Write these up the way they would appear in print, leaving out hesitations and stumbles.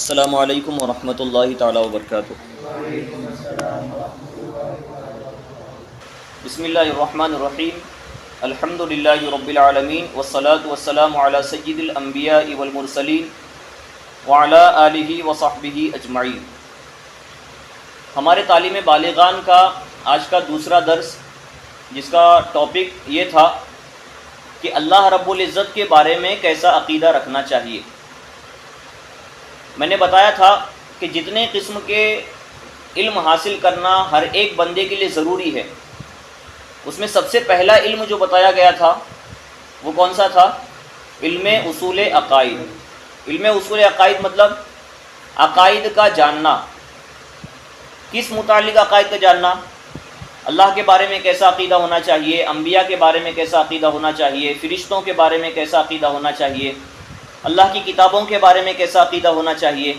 السلام علیکم ورحمۃ اللہ تعالی وبرکاتہ۔ بسم اللہ الرحمن الرحیم، الحمد للہ رب العالمین والصلاة والسلام علی سید الانبیاء والمرسلین وعلی آلہ وصحبہ اجمعین۔ ہمارے تعلیم بالغان کا آج کا دوسرا درس، جس کا ٹاپک یہ تھا کہ اللہ رب العزت کے بارے میں کیسا عقیدہ رکھنا چاہیے۔ میں نے بتایا تھا کہ جتنے قسم کے علم حاصل کرنا ہر ایک بندے کے لیے ضروری ہے، اس میں سب سے پہلا علم جو بتایا گیا تھا وہ کون سا تھا؟ علم اصول عقائد۔ علم اصول عقائد مطلب عقائد کا جاننا۔ کس متعلق عقائد کا جاننا؟ اللہ کے بارے میں کیسا عقیدہ ہونا چاہیے، انبیاء کے بارے میں کیسا عقیدہ ہونا چاہیے، فرشتوں کے بارے میں کیسا عقیدہ ہونا چاہیے، اللہ کی کتابوں کے بارے میں کیسا عقیدہ ہونا چاہیے،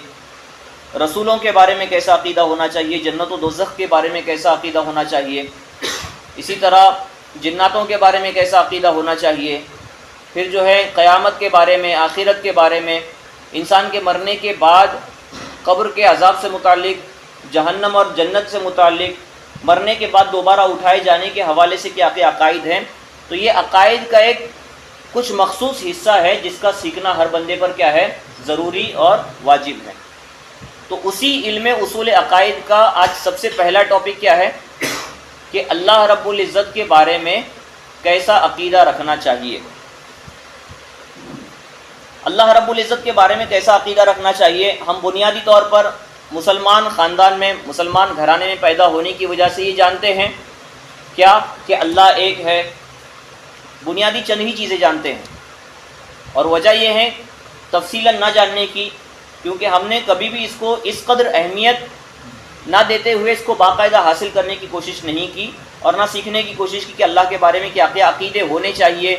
رسولوں کے بارے میں کیسا عقیدہ ہونا چاہیے، جنت و دوزخ کے بارے میں کیسا عقیدہ ہونا چاہیے، اسی طرح جناتوں کے بارے میں کیسا عقیدہ ہونا چاہیے، پھر جو ہے قیامت کے بارے میں، آخرت کے بارے میں، انسان کے مرنے کے بعد قبر کے عذاب سے متعلق، جہنم اور جنت سے متعلق، مرنے کے بعد دوبارہ اٹھائے جانے کے حوالے سے کیا عقائد ہیں۔ تو یہ عقائد کا ایک کچھ مخصوص حصہ ہے جس کا سیکھنا ہر بندے پر کیا ہے؟ ضروری اور واجب ہے۔ تو اسی علم اصول عقائد کا آج سب سے پہلا ٹاپک کیا ہے کہ اللہ رب العزت کے بارے میں کیسا عقیدہ رکھنا چاہیے۔ اللہ رب العزت کے بارے میں کیسا عقیدہ رکھنا چاہیے؟ ہم بنیادی طور پر مسلمان خاندان میں، مسلمان گھرانے میں پیدا ہونے کی وجہ سے یہ جانتے ہیں کیا کہ اللہ ایک ہے۔ بنیادی چند ہی چیزیں جانتے ہیں، اور وجہ یہ ہے تفصیلاً نہ جاننے کی، کیونکہ ہم نے کبھی بھی اس کو اس قدر اہمیت نہ دیتے ہوئے اس کو باقاعدہ حاصل کرنے کی کوشش نہیں کی، اور نہ سیکھنے کی کوشش کی کہ اللہ کے بارے میں کیا عقیدے ہونے چاہیے،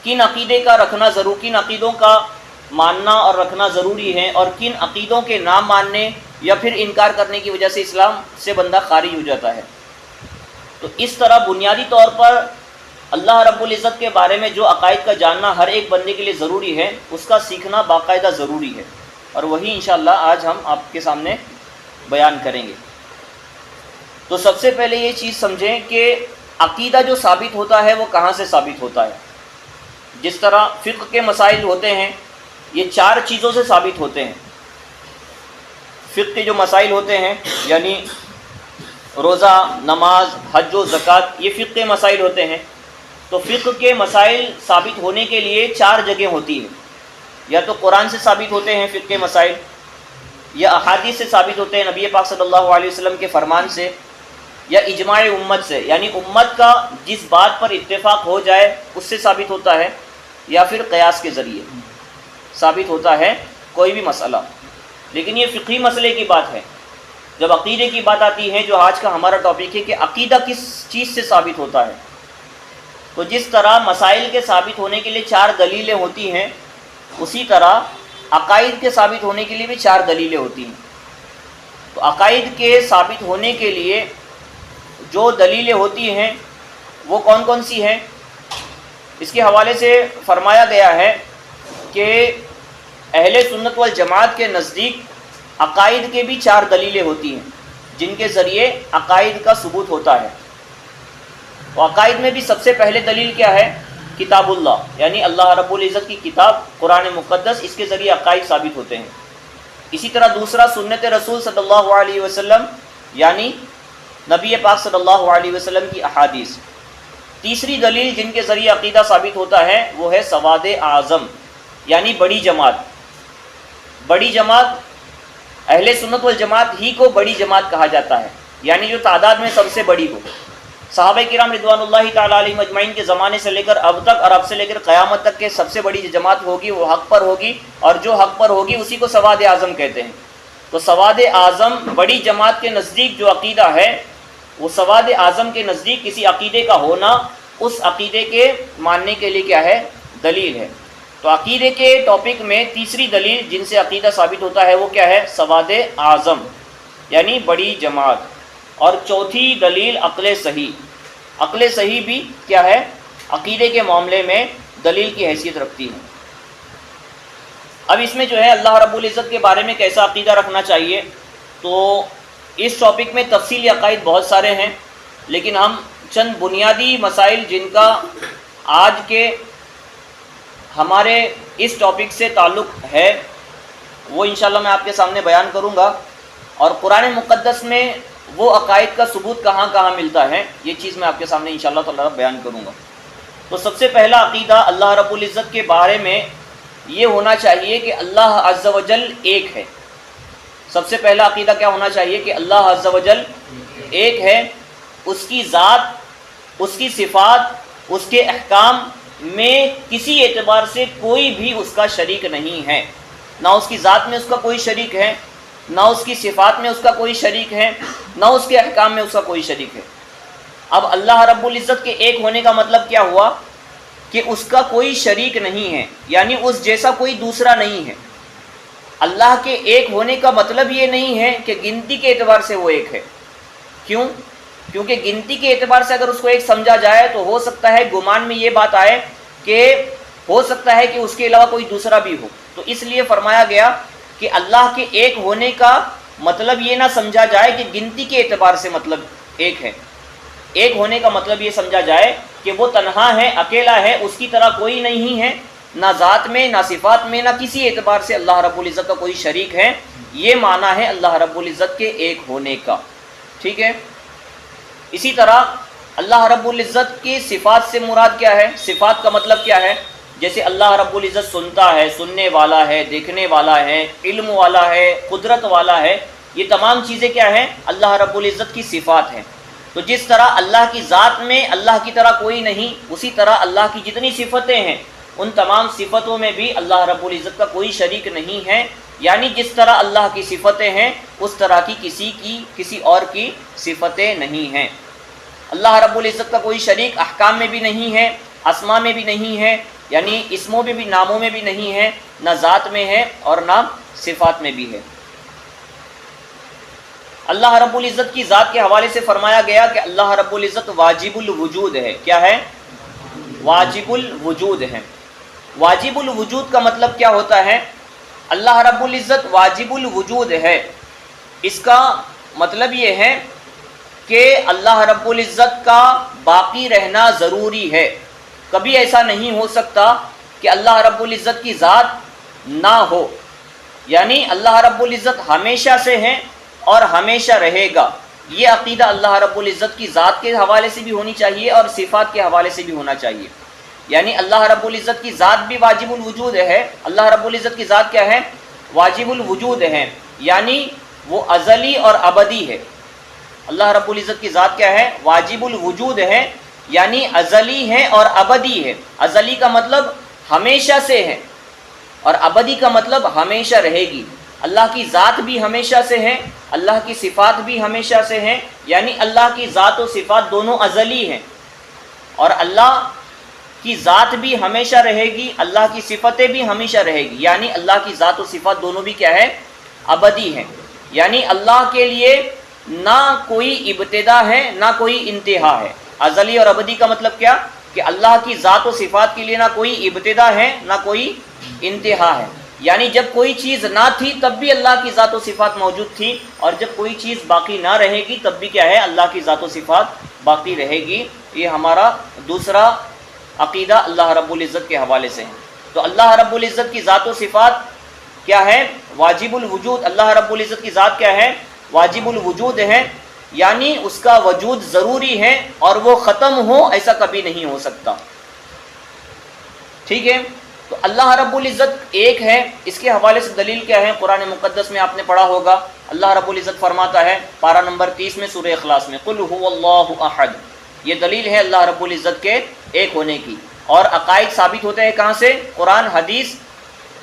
کن عقیدے کا رکھنا ضرور، کن عقیدوں کا ماننا اور رکھنا ضروری ہے، اور کن عقیدوں کے نہ ماننے یا پھر انکار کرنے کی وجہ سے اسلام سے بندہ خارج ہو جاتا ہے۔ تو اس طرح بنیادی طور پر اللہ رب العزت کے بارے میں جو عقائد کا جاننا ہر ایک بندے کے لیے ضروری ہے، اس کا سیکھنا باقاعدہ ضروری ہے، اور وہی انشاءاللہ آج ہم آپ کے سامنے بیان کریں گے۔ تو سب سے پہلے یہ چیز سمجھیں کہ عقیدہ جو ثابت ہوتا ہے وہ کہاں سے ثابت ہوتا ہے۔ جس طرح فقہ کے مسائل ہوتے ہیں، یہ چار چیزوں سے ثابت ہوتے ہیں۔ فقہ کے جو مسائل ہوتے ہیں، یعنی روزہ، نماز، حج و زکوٰۃ، یہ فقہ کے مسائل ہوتے ہیں۔ تو فقہ کے مسائل ثابت ہونے کے لیے چار جگہ ہوتی ہیں، یا تو قرآن سے ثابت ہوتے ہیں فقہ کے مسائل، یا احادیث سے ثابت ہوتے ہیں نبی پاک صلی اللہ علیہ وسلم کے فرمان سے، یا اجماع امت سے، یعنی امت کا جس بات پر اتفاق ہو جائے اس سے ثابت ہوتا ہے، یا پھر قیاس کے ذریعے ثابت ہوتا ہے کوئی بھی مسئلہ۔ لیکن یہ فقہی مسئلے کی بات ہے۔ جب عقیدے کی بات آتی ہے، جو آج کا ہمارا ٹاپک ہے کہ عقیدہ کس چیز سے ثابت ہوتا ہے، تو جس طرح مسائل کے ثابت ہونے کے لیے چار دلیلیں ہوتی ہیں، اسی طرح عقائد کے ثابت ہونے کے لیے بھی چار دلیلیں ہوتی ہیں۔ تو عقائد کے ثابت ہونے کے لیے جو دلیلیں ہوتی ہیں وہ کون کون سی ہیں؟ اس کے حوالے سے فرمایا گیا ہے کہ اہل سنت والجماعت کے نزدیک عقائد کے بھی چار دلیلیں ہوتی ہیں جن کے ذریعے عقائد کا ثبوت ہوتا ہے۔ تو عقائد میں بھی سب سے پہلے دلیل کیا ہے؟ کتاب اللہ، یعنی اللہ رب العزت کی کتاب قرآن مقدس، اس کے ذریعے عقائد ثابت ہوتے ہیں۔ اسی طرح دوسرا سنت رسول صلی اللہ علیہ وسلم، یعنی نبی پاک صلی اللہ علیہ وسلم کی احادیث۔ تیسری دلیل جن کے ذریعے عقیدہ ثابت ہوتا ہے وہ ہے سواد اعظم، یعنی بڑی جماعت۔ بڑی جماعت، اہل سنت والجماعت ہی کو بڑی جماعت کہا جاتا ہے، یعنی جو تعداد میں سب سے بڑی ہو۔ صحابہ کرام رضوان اللہ تعالیٰ علیہم اجمعین کے زمانے سے لے کر اب تک، اور اب سے لے کر قیامت تک کے سب سے بڑی جماعت ہوگی وہ حق پر ہوگی، اور جو حق پر ہوگی اسی کو سواد اعظم کہتے ہیں۔ تو سواد اعظم بڑی جماعت کے نزدیک جو عقیدہ ہے، وہ سواد اعظم کے نزدیک کسی عقیدے کا ہونا اس عقیدے کے ماننے کے لیے کیا ہے؟ دلیل ہے۔ تو عقیدے کے ٹاپک میں تیسری دلیل جن سے عقیدہ ثابت ہوتا ہے وہ کیا ہے؟ سواد اعظم، یعنی بڑی جماعت۔ اور چوتھی دلیل عقل صحیح۔ عقل صحیح بھی کیا ہے؟ عقیدے کے معاملے میں دلیل کی حیثیت رکھتی ہے۔ اب اس میں جو ہے اللہ رب العزت کے بارے میں کیسا عقیدہ رکھنا چاہیے، تو اس ٹاپک میں تفصیلی عقائد بہت سارے ہیں، لیکن ہم چند بنیادی مسائل جن کا آج کے ہمارے اس ٹاپک سے تعلق ہے وہ انشاءاللہ میں آپ کے سامنے بیان کروں گا، اور قرآن مقدس میں وہ عقائد کا ثبوت کہاں کہاں ملتا ہے یہ چیز میں آپ کے سامنے انشاءاللہ تعالی بیان کروں گا۔ تو سب سے پہلا عقیدہ اللہ رب العزت کے بارے میں یہ ہونا چاہیے کہ اللہ عز و جل ایک ہے۔ سب سے پہلا عقیدہ کیا ہونا چاہیے کہ اللہ عز و جل ایک ہے، اس کی ذات، اس کی صفات، اس کے احکام میں کسی اعتبار سے کوئی بھی اس کا شریک نہیں ہے، نہ اس کی ذات میں اس کا کوئی شریک ہے، نہ اس کی صفات میں اس کا کوئی شریک ہے، نہ اس کے احکام میں اس کا کوئی شریک ہے۔ اب اللہ رب العزت کے ایک ہونے کا مطلب کیا ہوا کہ اس کا کوئی شریک نہیں ہے، یعنی اس جیسا کوئی دوسرا نہیں ہے۔ اللہ کے ایک ہونے کا مطلب یہ نہیں ہے کہ گنتی کے اعتبار سے وہ ایک ہے۔ کیوں؟ کیونکہ گنتی کے اعتبار سے اگر اس کو ایک سمجھا جائے تو ہو سکتا ہے گمان میں یہ بات آئے کہ ہو سکتا ہے کہ اس کے علاوہ کوئی دوسرا بھی ہو، تو اس لیے فرمایا گیا کہ اللہ کے ایک ہونے کا مطلب یہ نہ سمجھا جائے کہ گنتی کے اعتبار سے مطلب ایک ہے۔ ایک ہونے کا مطلب یہ سمجھا جائے کہ وہ تنہا ہے، اکیلا ہے، اس کی طرح کوئی نہیں ہے، نہ ذات میں، نہ صفات میں، نہ کسی اعتبار سے اللہ رب العزت کا کوئی شریک ہے۔ یہ معنی ہے اللہ رب العزت کے ایک ہونے کا، ٹھیک ہے۔ اسی طرح اللہ رب العزت کی صفات سے مراد کیا ہے؟ صفات کا مطلب کیا ہے؟ جیسے اللہ رب العزت سنتا ہے، سننے والا ہے، دیکھنے والا ہے، علم والا ہے، قدرت والا ہے، یہ تمام چیزیں کیا ہیں؟ اللہ رب العزت کی صفات ہیں۔ تو جس طرح اللہ کی ذات میں اللہ کی طرح کوئی نہیں، اسی طرح اللہ کی جتنی صفتیں ہیں ان تمام صفتوں میں بھی اللہ رب العزت کا کوئی شریک نہیں ہے، یعنی جس طرح اللہ کی صفتیں ہیں اس طرح کی کسی اور کی صفتیں نہیں ہیں۔ اللہ رب العزت کا کوئی شریک احکام میں بھی نہیں ہے، اسماء میں بھی نہیں ہے، یعنی اسموں میں بھی، ناموں میں بھی نہیں ہے، نہ ذات میں ہے اور نہ صفات میں بھی ہے۔ اللہ رب العزت کی ذات کے حوالے سے فرمایا گیا کہ اللہ رب العزت واجب الوجود ہے۔ کیا ہے؟ واجب الوجود ہے۔ واجب الوجود کا مطلب کیا ہوتا ہے؟ اللہ رب العزت واجب الوجود ہے، اس کا مطلب یہ ہے کہ اللہ رب العزت کا باقی رہنا ضروری ہے۔ کبھی ایسا نہیں ہو سکتا کہ اللہ رب العزت کی ذات نہ ہو، یعنی اللہ رب العزت ہمیشہ سے ہے اور ہمیشہ رہے گا۔ یہ عقیدہ اللہ رب العزت کی ذات کے حوالے سے بھی ہونی چاہیے اور صفات کے حوالے سے بھی ہونا چاہیے۔ یعنی اللہ رب العزت کی ذات بھی واجب الوجود ہے۔ اللہ رب العزت کی ذات کیا ہے؟ واجب الوجود ہے، یعنی وہ ازلی اور ابدی ہے۔ اللہ رب العزت کی ذات کیا ہے؟ واجب الوجود ہے، یعنی ازلی ہے اور ابدی ہے۔ ازلی کا مطلب ہمیشہ سے ہے اور ابدی کا مطلب ہمیشہ رہے گی۔ اللہ کی ذات بھی ہمیشہ سے ہے، اللہ کی صفات بھی ہمیشہ سے ہیں، یعنی اللہ کی ذات و صفات دونوں ازلی ہیں، اور اللہ کی ذات بھی ہمیشہ رہے گی، اللہ کی صفتیں بھی ہمیشہ رہے گی، یعنی اللہ کی ذات و صفات دونوں بھی کیا ہے؟ ابدی ہیں۔ یعنی اللہ کے لیے نہ کوئی ابتدا ہے نہ کوئی انتہا ہے۔ ازلی اور ابدی کا مطلب کیا؟ کہ اللہ کی ذات و صفات کے لیے نہ کوئی ابتدا ہے نہ کوئی انتہا ہے، یعنی جب کوئی چیز نہ تھی تب بھی اللہ کی ذات و صفات موجود تھی، اور جب کوئی چیز باقی نہ رہے گی تب بھی کیا ہے؟ اللہ کی ذات و صفات باقی رہے گی۔ یہ ہمارا دوسرا عقیدہ اللہ رب العزت کے حوالے سے ہے۔ تو اللہ رب العزت کی ذات و صفات کیا ہے؟ واجب الوجود۔ اللہ رب العزت کی ذات کیا ہے؟ واجب الوجود ہے، یعنی اس کا وجود ضروری ہے اور وہ ختم ہو ایسا کبھی نہیں ہو سکتا، ٹھیک ہے۔ تو اللہ رب العزت ایک ہے، اس کے حوالے سے دلیل کیا ہے؟ قرآن مقدس میں آپ نے پڑھا ہوگا، اللہ رب العزت فرماتا ہے پارہ نمبر 30 میں سورہ اخلاص میں، قل هو اللہ احد۔ یہ دلیل ہے اللہ رب العزت کے ایک ہونے کی، اور عقائد ثابت ہوتے ہیں کہاں سے؟ قرآن، حدیث،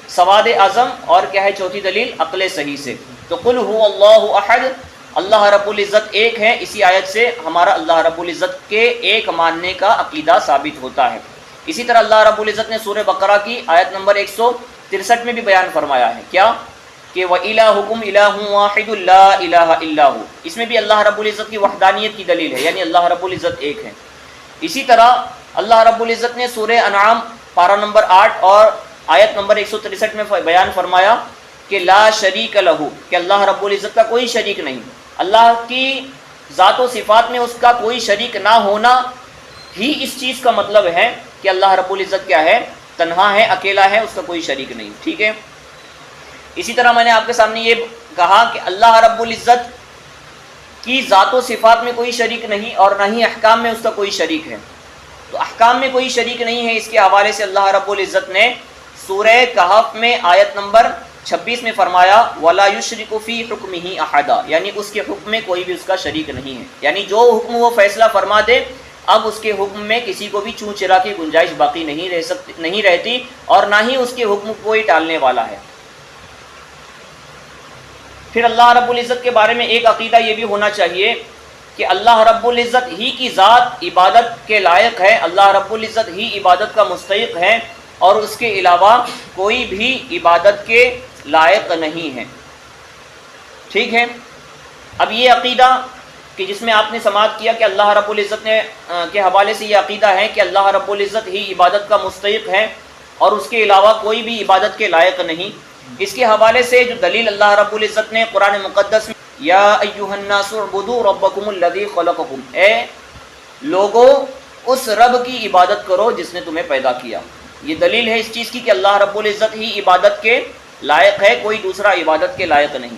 سواد اعظم، اور کیا ہے چوتھی دلیل؟ عقل صحیح سے۔ تو قل هو اللہ احد، اللہ رب العزت ایک ہے، اسی آیت سے ہمارا اللہ رب العزت کے ایک ماننے کا عقیدہ ثابت ہوتا ہے۔ اسی طرح اللہ رب العزت نے سورہ بقرہ کی آیت نمبر 163 میں بھی بیان فرمایا ہے، کیا؟ کہ وَإِلَٰهُكُمْ إِلَٰهٌ وَاحِدٌ لَا إِلَٰهَ إِلَّا هُوَ۔ اس میں بھی اللہ رب العزت کی وحدانیت کی دلیل ہے، یعنی اللہ رب العزت ایک ہے۔ اسی طرح اللہ رب العزت نے سورہ انعام پارہ نمبر 8 اور آیت نمبر 163 میں بیان فرمایا کہ لا شریک لہو، کہ اللہ رب العزت کا کوئی شریک نہیں، اللہ کی ذات و صفات میں اس کا کوئی شریک نہ ہونا ہی اس چیز کا مطلب ہے کہ اللہ رب العزت کیا ہے، تنہا ہے، اکیلا ہے، اس کا کوئی شریک نہیں. ٹھیک ہے. اسی طرح میں نے آپ کے سامنے یہ کہا کہ اللہ رب العزت کی ذات و صفات میں کوئی شریک نہیں اور نہ ہی احکام میں اس کا کوئی شریک ہے. تو احکام میں کوئی شریک نہیں ہے، اس کے حوالے سے اللہ رب العزت نے سورہ کہف میں آیت نمبر 26 میں فرمایا وَلَا يُشْرِكُ فِي حُكْمِهِ أَحَدًا، یعنی اس کے حکم میں کوئی بھی اس کا شریک نہیں ہے. یعنی جو حکم وہ فیصلہ فرما دے اب اس کے حکم میں کسی کو بھی چون چرا کی گنجائش باقی نہیں رہتی اور نہ ہی اس کے حکم کو کوئی ٹالنے والا ہے. پھر اللہ رب العزت کے بارے میں ایک عقیدہ یہ بھی ہونا چاہیے کہ اللہ رب العزت ہی کی ذات عبادت کے لائق ہے، اللہ رب العزت ہی عبادت کا مستحق ہے اور اس کے علاوہ کوئی بھی عبادت کے لائق نہیں ہے. ٹھیک ہے. اب یہ عقیدہ کہ جس میں آپ نے سماعت کیا کہ اللہ رب العزت نے کے حوالے سے یہ عقیدہ ہے کہ اللہ رب العزت ہی عبادت کا مستحق ہے اور اس کے علاوہ کوئی بھی عبادت کے لائق نہیں، اس کے حوالے سے جو دلیل اللہ رب العزت نے قرآن مقدس میں یا ایھا الناس اعبدوا ربکم الذی خلقکم، اے لوگوں اس رب کی عبادت کرو جس نے تمہیں پیدا کیا. یہ دلیل ہے اس چیز کی کہ اللہ رب العزت ہی عبادت کے لائق ہے، کوئی دوسرا عبادت کے لائق نہیں.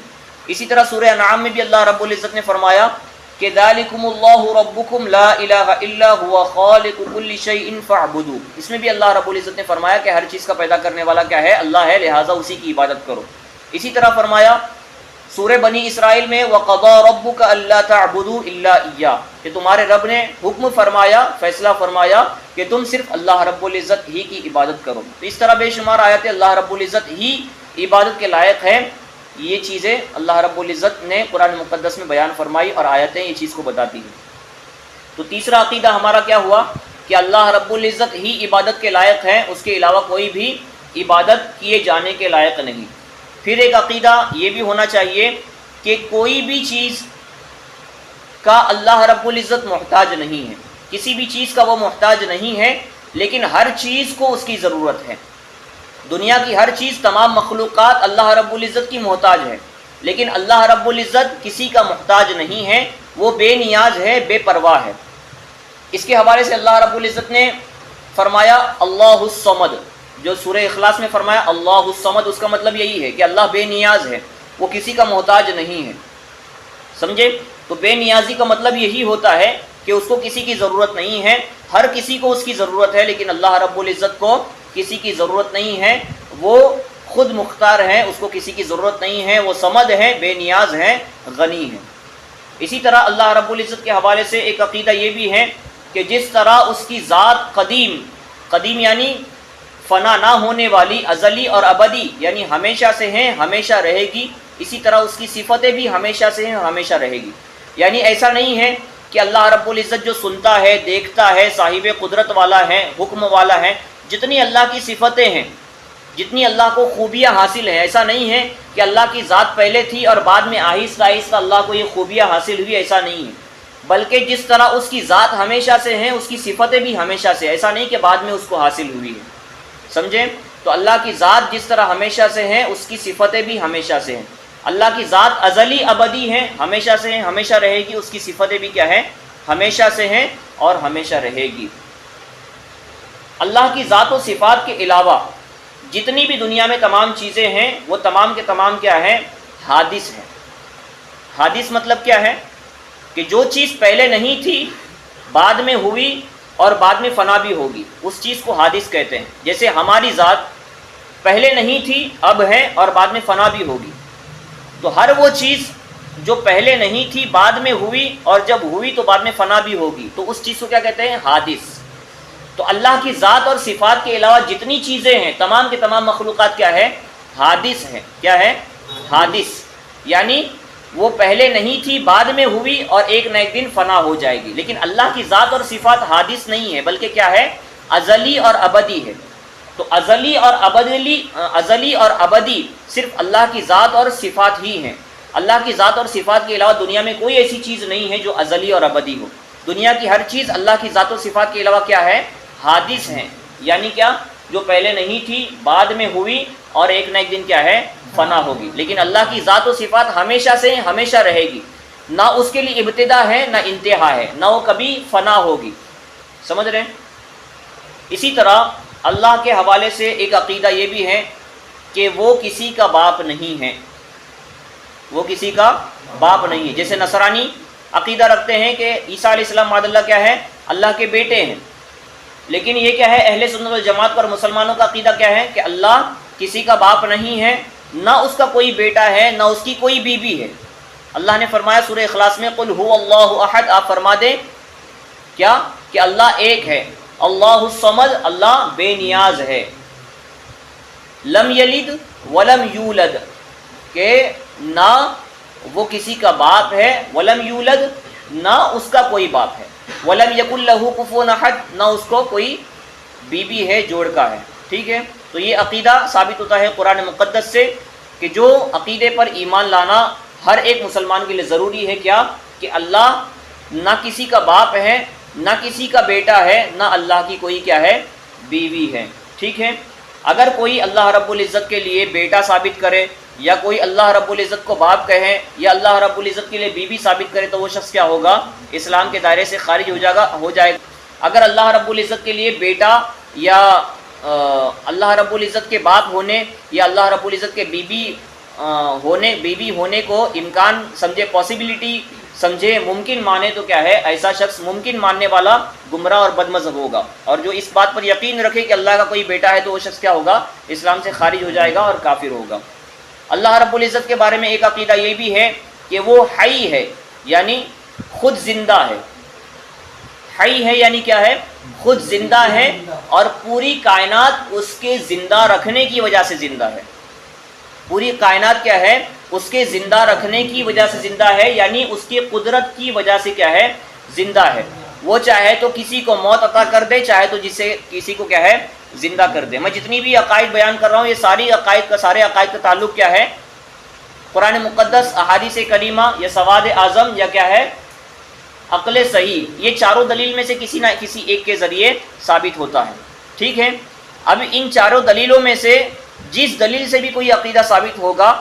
اسی طرح سورہ انعام میں بھی اللہ رب العزت نے فرمایا کہ ذالکم اللہ ربکم لا الہ الا هو خالق کل شیء فاعبدوہ، اس میں بھی اللہ رب العزت نے فرمایا کہ ہر چیز کا پیدا کرنے والا کیا ہے، اللہ ہے، لہٰذا اسی کی عبادت کرو. اسی طرح فرمایا سورہ بنی اسرائیل میں وَقَضَىٰ رَبُّكَ أَلَّا تَعْبُدُوا إِلَّا إِيَّاهُ، کہ تمہارے رب نے حکم فرمایا، فیصلہ فرمایا کہ تم صرف اللہ رب العزت ہی کی عبادت کرو. تو اس طرح بے شمار آیاتیں اللہ رب العزت ہی عبادت کے لائق ہیں. یہ چیزیں اللہ رب العزت نے قرآن مقدس میں بیان فرمائی اور آیتیں یہ چیز کو بتاتی ہیں. تو تیسرا عقیدہ ہمارا کیا ہوا کہ اللہ رب العزت ہی عبادت کے لائق ہے، اس کے علاوہ کوئی بھی عبادت کیے جانے کے لائق نہیں. پھر ایک عقیدہ یہ بھی ہونا چاہیے کہ کوئی بھی چیز کا اللہ رب العزت محتاج نہیں ہے، کسی بھی چیز کا وہ محتاج نہیں ہے، لیکن ہر چیز کو اس کی ضرورت ہے. دنیا کی ہر چیز، تمام مخلوقات اللہ رب العزت کی محتاج ہے، لیکن اللہ رب العزت کسی کا محتاج نہیں ہے، وہ بے نیاز ہے، بے پرواہ ہے. اس کے حوالے سے اللہ رب العزت نے فرمایا اللہ الصمد، جو سورہ اخلاص میں فرمایا اللہ الصمد، اس کا مطلب یہی ہے کہ اللہ بے نیاز ہے، وہ کسی کا محتاج نہیں ہے. سمجھے؟ تو بے نیازی کا مطلب یہی ہوتا ہے کہ اس کو کسی کی ضرورت نہیں ہے. ہر کسی کو اس کی ضرورت ہے، لیکن اللہ رب العزت کو کسی کی ضرورت نہیں ہے، وہ خود مختار ہے، اس کو کسی کی ضرورت نہیں ہے، وہ صمد ہے، بے نیاز ہے، غنی ہے. اسی طرح اللہ رب العزت کے حوالے سے ایک عقیدہ یہ بھی ہے کہ جس طرح اس کی ذات قدیم یعنی فنا نہ ہونے والی، ازلی اور ابدی یعنی ہمیشہ سے ہیں، ہمیشہ رہے گی، اسی طرح اس کی صفتیں بھی ہمیشہ سے ہیں، ہمیشہ رہے گی. یعنی ایسا نہیں ہے کہ اللہ رب العزت جو سنتا ہے، دیکھتا ہے، صاحب قدرت والا ہے، حکم والا ہے، جتنی اللہ کی صفتیں ہیں، جتنی اللہ کو خوبیاں حاصل ہیں، ایسا نہیں ہے کہ اللہ کی ذات پہلے تھی اور بعد میں آہستہ آہستہ اللہ کو یہ خوبیاں حاصل ہوئی، ایسا نہیں ہے. بلکہ جس طرح اس کی ذات ہمیشہ سے ہیں، اس کی صفتیں بھی ہمیشہ سے، ایسا نہیں کہ بعد میں اس کو حاصل ہوئی ہے. سمجھیں؟ تو اللہ کی ذات جس طرح ہمیشہ سے ہیں، اس کی صفتیں بھی ہمیشہ سے ہیں. اللہ کی ذات ازلی ابدی ہے، ہمیشہ سے ہیں، ہمیشہ رہے گی، اس کی صفتیں بھی کیا ہیں؟ ہمیشہ سے ہیں اور ہمیشہ رہے گی. اللہ کی ذات و صفات کے علاوہ جتنی بھی دنیا میں تمام چیزیں ہیں، وہ تمام کے تمام کیا ہیں؟ حادث ہیں. حادث مطلب کیا ہے؟ کہ جو چیز پہلے نہیں تھی، بعد میں ہوئی اور بعد میں فنا بھی ہوگی، اس چیز کو حادث کہتے ہیں. جیسے ہماری ذات پہلے نہیں تھی، اب ہے اور بعد میں فنا بھی ہوگی. تو ہر وہ چیز جو پہلے نہیں تھی، بعد میں ہوئی اور جب ہوئی تو بعد میں فنا بھی ہوگی، تو اس چیز کو کیا کہتے ہیں؟ حادث. تو اللہ کی ذات اور صفات کے علاوہ جتنی چیزیں ہیں، تمام کے تمام مخلوقات کیا ہے؟ حادث ہے. کیا ہے؟ حادث. یعنی وہ پہلے نہیں تھی، بعد میں ہوئی اور ایک نہ ایک دن فنا ہو جائے گی. لیکن اللہ کی ذات اور صفات حادث نہیں ہے، بلکہ کیا ہے؟ ازلی اور ابدی ہے. تو ازلی اور ابدی صرف اللہ کی ذات اور صفات ہی ہیں. اللہ کی ذات اور صفات کے علاوہ دنیا میں کوئی ایسی چیز نہیں ہے جو ازلی اور ابدی ہو. دنیا کی ہر چیز اللہ کی ذات و صفات کے علاوہ کیا ہے؟ حادث ہیں. یعنی کیا؟ جو پہلے نہیں تھی بعد میں ہوئی اور ایک نہ ایک دن کیا ہے فنا ہوگی، لیکن اللہ کی ذات و صفات ہمیشہ سے ہمیشہ رہے گی، نہ اس کے لیے ابتدا ہے نہ انتہا ہے، نہ وہ کبھی فنا ہوگی، سمجھ رہے ہیں؟ اسی طرح اللہ کے حوالے سے ایک عقیدہ یہ بھی ہے کہ وہ کسی کا باپ نہیں ہے، وہ کسی کا باپ نہیں ہے۔ جیسے نصرانی عقیدہ رکھتے ہیں کہ عیسیٰ علیہ السلام معاذ اللہ کیا ہے، اللہ کے بیٹے ہیں، لیکن یہ کیا ہے، اہل سنت والجماعت پر مسلمانوں کا عقیدہ کیا ہے کہ اللہ کسی کا باپ نہیں ہے، نہ اس کا کوئی بیٹا ہے، نہ اس کی کوئی بیوی ہے۔ اللہ نے فرمایا سورہ اخلاص میں قل هو اللہ احد، آپ فرما دیں کیا کہ اللہ ایک ہے، اللہ الصمد، اللہ بے نیاز ہے، لم یلد ولم یولد، کہ نہ وہ کسی کا باپ ہے، ولم یولد، نہ اس کا کوئی باپ ہے، ولم یکن لہ کفوا احد، نہ اس کو کوئی بیوی ہے، جوڑ کا ہے، ٹھیک ہے؟ تو یہ عقیدہ ثابت ہوتا ہے قرآن مقدس سے کہ جو عقیدے پر ایمان لانا ہر ایک مسلمان کے لیے ضروری ہے، کیا کہ اللہ نہ کسی کا باپ ہے، نہ کسی کا بیٹا ہے، نہ اللہ کی کوئی کیا ہے بیوی ہے، ٹھیک ہے؟ اگر کوئی اللہ رب العزت کے لیے بیٹا ثابت کرے یا کوئی اللہ رب العزت کو باپ کہے یا اللہ رب العزت کے لیے بیوی ثابت کرے تو وہ شخص کیا ہوگا، اسلام کے دائرے سے خارج ہو جائے گا۔ اگر اللہ رب العزت کے لیے بیٹا یا اللہ رب العزت کے باپ ہونے یا اللہ رب العزت کے بیوی ہونے کو امکان سمجھے، پاسبلٹی سمجھے، ممکن مانے تو کیا ہے، ایسا شخص ممکن ماننے والا گمراہ اور بد مذہب ہوگا، اور جو اس بات پر یقین رکھے کہ اللہ کا کوئی بیٹا ہے تو وہ شخص کیا ہوگا، اسلام سے خارج ہو جائے گا اور کافر ہوگا۔ اللہ رب العزت کے بارے میں ایک عقیدہ یہ بھی ہے کہ وہ حی ہے، یعنی خود زندہ ہے، حی ہے یعنی کیا ہے، خود زندہ ہے، اور پوری کائنات اس کے زندہ رکھنے کی وجہ سے زندہ ہے، پوری کائنات کیا ہے، اس کے زندہ رکھنے کی وجہ سے زندہ ہے، یعنی اس کی قدرت کی وجہ سے کیا ہے، زندہ ہے۔ وہ چاہے تو کسی کو موت عطا کر دے، چاہے تو کسی کو کیا ہے، زندہ کر دے۔ میں جتنی بھی عقائد بیان کر رہا ہوں یہ سارے عقائد کا تعلق کیا ہے، قرآن مقدس، احادیث کریمہ، یا سواد اعظم، یا کیا ہے، عقل صحیح، یہ چاروں دلیل میں سے کسی نہ کسی ایک کے ذریعے ثابت ہوتا ہے، ٹھیک ہے؟ اب ان چاروں دلیلوں میں سے جس دلیل سے بھی کوئی عقیدہ ثابت ہوگا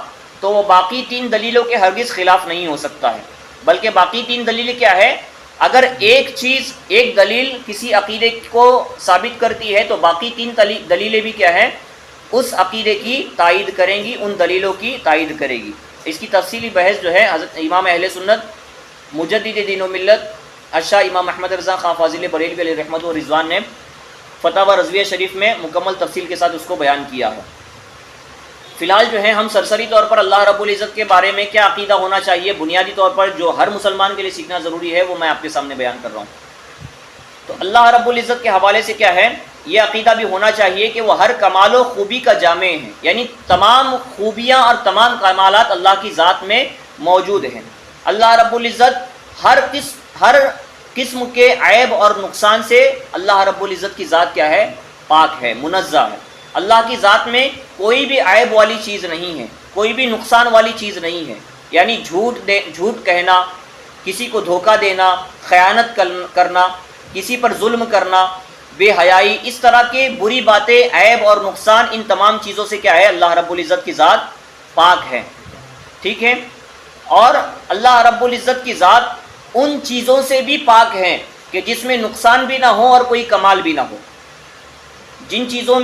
تو وہ باقی تین دلیلوں کے ہرگز خلاف نہیں ہو سکتا ہے، بلکہ باقی تین دلیل کیا ہے، اگر ایک دلیل کسی عقیدے کو ثابت کرتی ہے تو باقی تین دلیلیں بھی کیا ہے، اس عقیدے کی تائید کریں گی، ان دلیلوں کی تائید کرے گی۔ اس کی تفصیلی بحث جو ہے حضرت امام اہل سنت مجدد دین و ملت اشاہ امام احمد رضا خان فاضل بریلوی علیہ رحمت و رضوان نے فتاوی رضویہ شریف میں مکمل تفصیل کے ساتھ اس کو بیان کیا ہے۔ فی الحال جو ہے ہم سرسری طور پر اللہ رب العزت کے بارے میں کیا عقیدہ ہونا چاہیے بنیادی طور پر جو ہر مسلمان کے لیے سیکھنا ضروری ہے وہ میں آپ کے سامنے بیان کر رہا ہوں۔ تو اللہ رب العزت کے حوالے سے کیا ہے، یہ عقیدہ بھی ہونا چاہیے کہ وہ ہر کمال و خوبی کا جامع ہے، یعنی تمام خوبیاں اور تمام کمالات اللہ کی ذات میں موجود ہیں۔ اللہ رب العزت ہر قسم کے عیب اور نقصان سے اللہ رب العزت کی ذات کیا ہے، پاک ہے، منزہ ہے۔ اللہ کی ذات میں کوئی بھی عیب والی چیز نہیں ہے، کوئی بھی نقصان والی چیز نہیں ہے، یعنی جھوٹ کہنا، کسی کو دھوکہ دینا، خیانت کرنا، کسی پر ظلم کرنا، بے حیائی، اس طرح کے بری باتیں، عیب اور نقصان، ان تمام چیزوں سے کیا ہے، اللہ رب العزت کی ذات پاک ہے، ٹھیک ہے؟ اور اللہ رب العزت کی ذات ان چیزوں سے بھی پاک ہے کہ جس میں نقصان بھی نہ ہو اور کوئی کمال بھی نہ ہو۔ جن چیزوں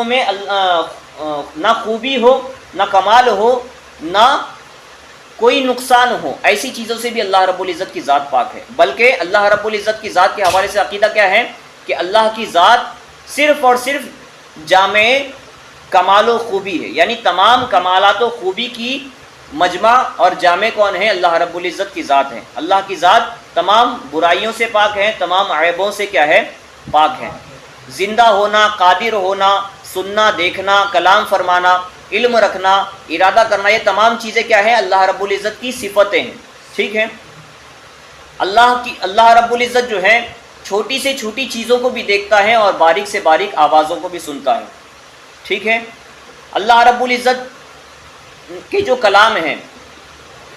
میں نہ خوبی ہو، نہ کمال ہو، نہ کوئی نقصان ہو، ایسی چیزوں سے بھی اللہ رب العزت کی ذات پاک ہے۔ بلکہ اللہ رب العزت کی ذات کے حوالے سے عقیدہ کیا ہے کہ اللہ کی ذات صرف اور صرف جامع کمال و خوبی ہے، یعنی تمام کمالات و خوبی کی مجمع اور جامع کون ہے، اللہ رب العزت کی ذات ہے۔ اللہ کی ذات تمام برائیوں سے پاک ہے، تمام عیبوں سے کیا ہے، پاک ہے۔ زندہ ہونا، قادر ہونا، سننا، دیکھنا، کلام فرمانا، علم رکھنا، ارادہ کرنا، یہ تمام چیزیں کیا ہیں، اللہ رب العزت کی صفتیں ہیں، ٹھیک ہے؟ اللہ رب العزت جو ہے چھوٹی سے چھوٹی چیزوں کو بھی دیکھتا ہے اور باریک سے باریک آوازوں کو بھی سنتا ہے، ٹھیک ہے؟ اللہ رب العزت کے جو کلام ہیں،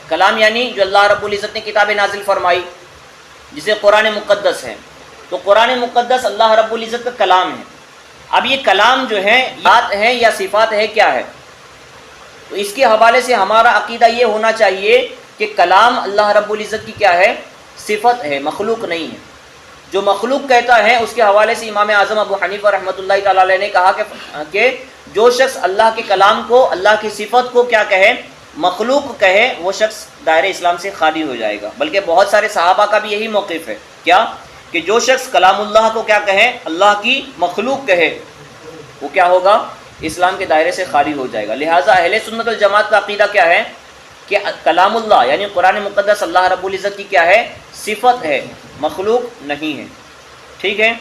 کلام یعنی جو اللہ رب العزت نے کتاب نازل فرمائی جسے قرآن مقدس ہے، تو قرآن مقدس اللہ رب العزت کا کلام ہے، اب یہ کلام جو ہے ذات ہے یا صفات ہے کیا ہے؟ تو اس کے حوالے سے ہمارا عقیدہ یہ ہونا چاہیے کہ کلام اللہ رب العزت کی کیا ہے؟ صفت ہے، مخلوق نہیں ہے۔ جو مخلوق کہتا ہے اس کے حوالے سے امام اعظم ابو حنیفہ رحمۃ اللہ تعالی علیہ نے کہا کہ جو شخص اللہ کے کلام کو، اللہ کی صفت کو کیا کہے؟ مخلوق کہے، وہ شخص دائرہ اسلام سے خالی ہو جائے گا۔ بلکہ بہت سارے صحابہ کا بھی یہی موقف ہے، کیا کہ جو شخص کلام اللہ کو کیا کہے؟ اللہ کی مخلوق کہے، وہ کیا ہوگا؟ اسلام کے دائرے سے خالی ہو جائے گا۔ لہٰذا اہل سنت والجماعت کا عقیدہ کیا ہے کہ کلام اللہ یعنی قرآن مقدس اللہ رب العزت کی کیا ہے؟ صفت ہے، مخلوق نہیں ہے۔ ٹھیک ہے،